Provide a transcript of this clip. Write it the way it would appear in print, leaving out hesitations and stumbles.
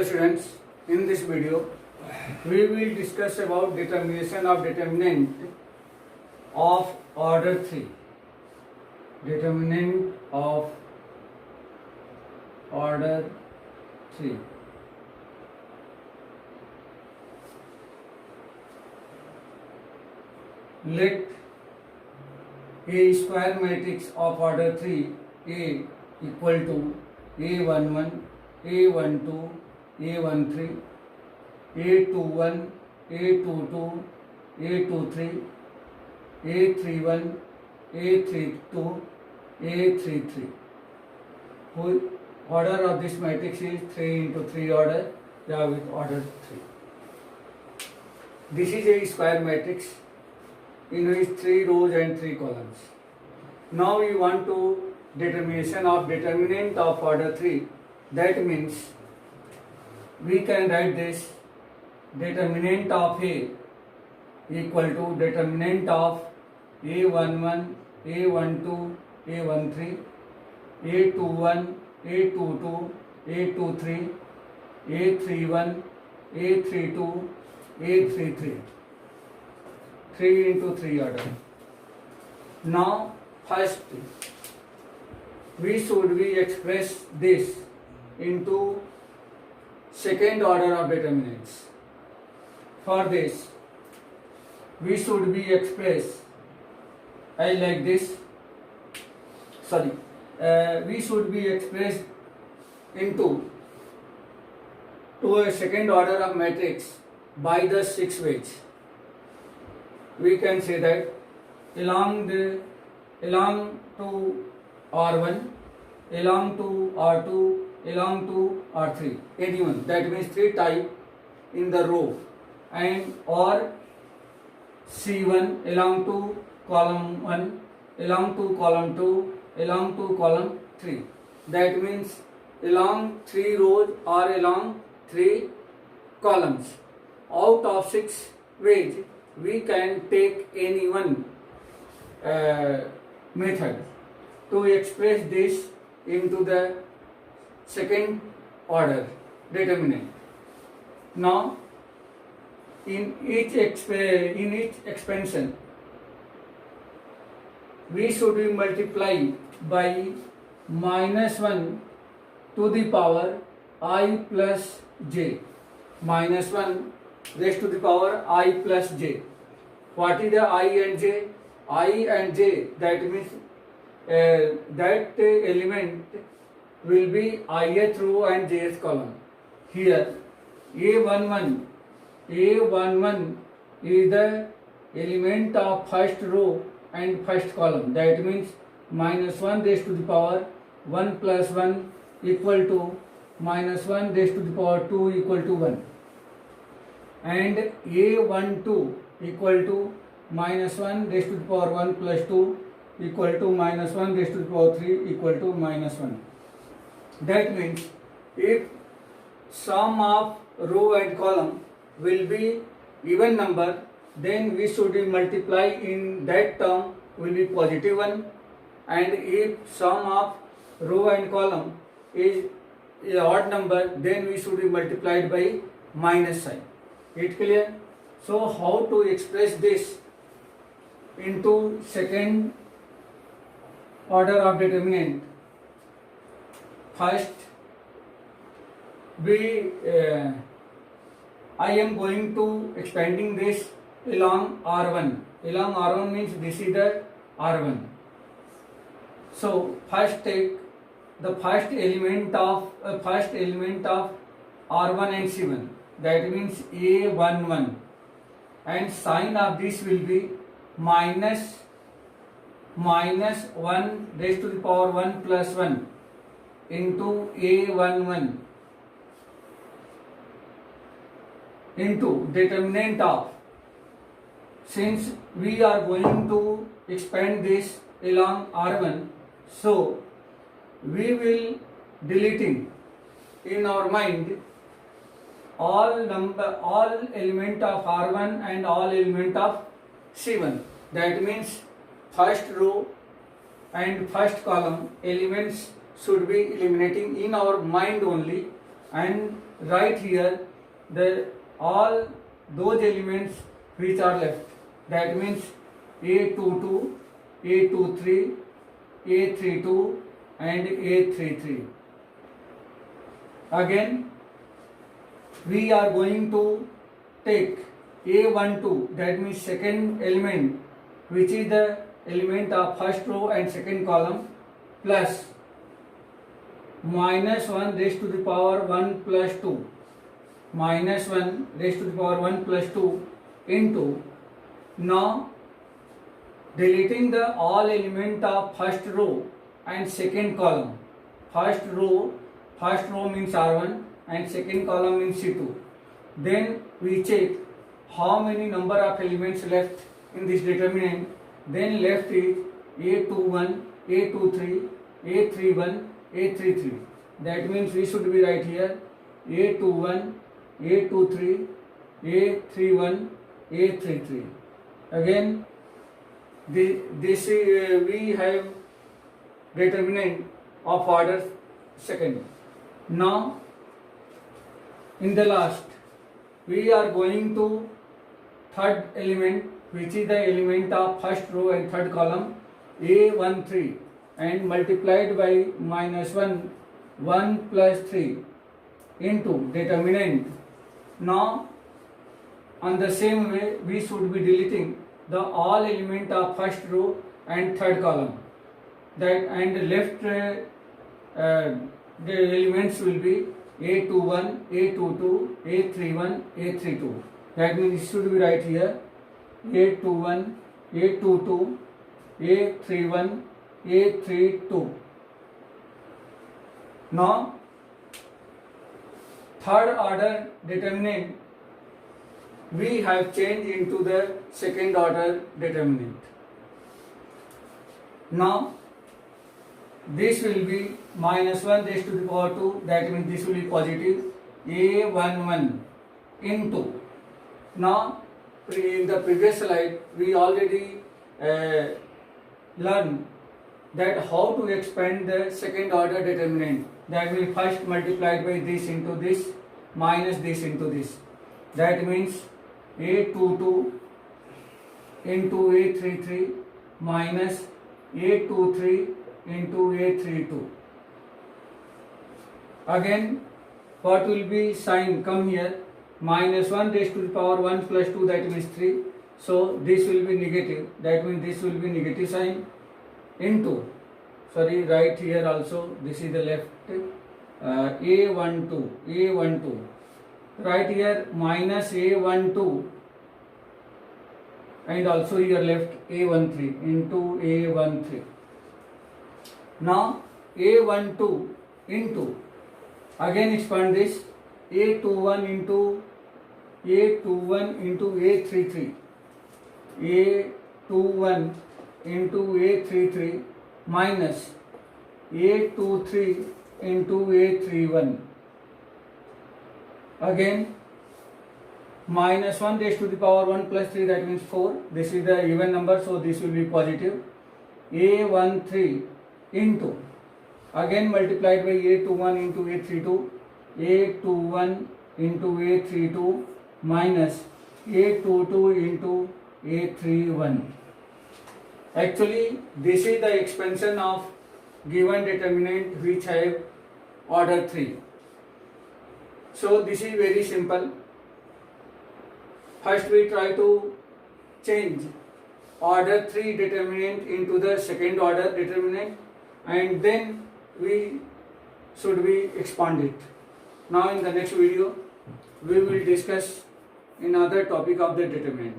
Students, in this video we will discuss about determination of determinant of order 3. Determinant of order 3. Let a square matrix of order 3 A equal to A11, A12, A13, A21, A22, A23, A31, A32, A33. Whose order of this matrix is 3 into 3 order, with order 3. This is a square matrix in which 3 rows and 3 columns. Now we want to determination of determinant of order 3. That means we can write this determinant of A equal to determinant of A11, A12, A13, A21, A22, A23, A31, A32, A33. 3 into 3 order. Now first we should express this into second order of determinants. For this we should express like this. We should be expressed into a second order of matrix by the 6 ways. We can say that along to R1, along to R2, along to R3, anyone. That means 3 type in the row, and or C1 along to column 1, along to column 2, along to column 3. That means along 3 rows or along 3 columns. Out of 6 ways, we can take any one method to express this into the second order determinant. Now, in each expansion, we should multiply by -1 to the power I plus j. -1 raised to the power I plus j. What is the I and j? I and j, that means that element will be ith row and jth column. Here A11 is the element of first row and first column. That means -1 raised to the power 1 plus 1 equal to -1 raised to the power 2 equal to 1. And A12 equal to -1 raised to the power 1 plus 2 equal to -1 raised to the power 3 equal to -1. That means if sum of row and column will be even number, then we should multiply in that term will be positive 1, and if sum of row and column is a odd number, then we should be multiplied by minus sign. It clear? So how to express this into second order of determinant? First, I am going to expanding this along R1. Along R1 means this is the R1. So first take the first element of R1 and C1. That means A11, and sign of this will be minus 1 raised to the power 1 plus 1 into A11 into determinant of, since we are going to expand this along R1, so we will deleting in our mind all element of R1 and all element of C1. That means first row and first column elements should be eliminating in our mind only, and write here the all those elements which are left. That means A22, A23, A32 and A33. Again we are going to take A12, that means second element, which is the element of first row and second column, plus minus 1 raised to the power 1 plus 2, minus 1 raised to the power 1 plus 2 into, now deleting the all element of first row and second column. First row means R1 and second column means C2. Then we check how many number of elements left in this determinant. Then left is A21, A23, A31, A33. That means we should be right here A21, A23, A31, A33. Again this we have determinant of order second. Now in the last we are going to third element, which is the element of first row and third column, A13, and multiplied by minus 1, 1 plus 3 into determinant. Now on the same way we should be deleting the all element of first row and third column, that and left the elements will be A21, A22, A31, A32. That means it should be right here A21, A22, A31, A32. Now third order determinant we have changed into the second order determinant. Now this will be minus 1 raised to the power 2, that means this will be positive, A11 into, now in the previous slide we already learned that how to expand the second order determinant. That will first multiplied by this into this minus this into this. That means A22 into A33 minus A23 into A32. Again what will be sign come here, minus 1 raised to the power 1 plus 2, that means 3. So this will be negative, that means this will be negative sign into, sorry, right here also this is the left, A12, right here minus A12 and also here left A13 into A13. Now A12 into, again expand this, A21 into A33, A21 into A33 minus A23 into A31. Again minus 1 raised to the power 1 plus 3, that means 4. This is the even number, so this will be positive. A13 into, again multiplied by A21 into A32, A21 into A32 minus A22 into A31. Actually this is the expansion of given determinant which have order 3. So this is very simple. First we try to change order 3 determinant into the second order determinant, and then we should be expand it. Now in the next video we will discuss another topic of the determinant.